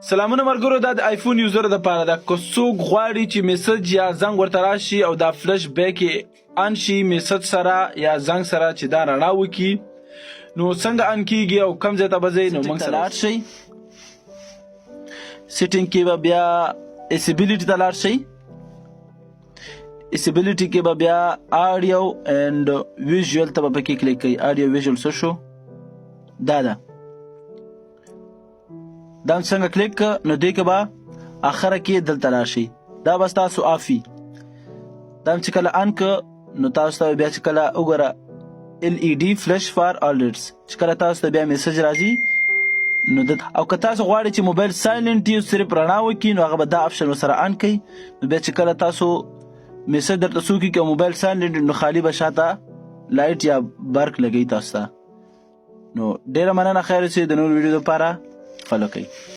سلامونه مرګرو دا د آیفون یوزر د پاره ده که څوک غواړي چې میسج یا زنګ ورته راشي او دا فلش بیک ان شي میسج سره یا زنګ سره چې دا رڼا وکي نو څنګه ان کیږي او کوم ځای ته به ځئ نو موږ سره لاړ شئ. سیټینګ کې به بیا اسیبیلیټي ته لاړ شئ. اسیبیلیټي کې به بیا آډیو اینډ ویژوال ته به پکې کلیک کوئ. آډیو ویژوال څه شو؟ دا ده. دا څنګه کلیک نو دې کې به اخره کې دلته راشي. دا بس تاسو آفي. دا چې کله ان که نو تاسو ته بیا چې کله وګوره LED فلش فار الرټس چې کله تاسو ته بیا میسج راځي نو او که تاسو غواړئ چې موبایل سایلنټ یو صرف رڼا وکړي نو هغه به دا اپشن ورسره ان کوي نو بیا چې کله تاسو میسج درته څوک کې موبایل سایلنټ نو خالی به شاته لایټ یا برق لګي تاسو ته. نو ډیره مننه. خیر اوسئ. د نور ویډیو لپاره فالو کړئ.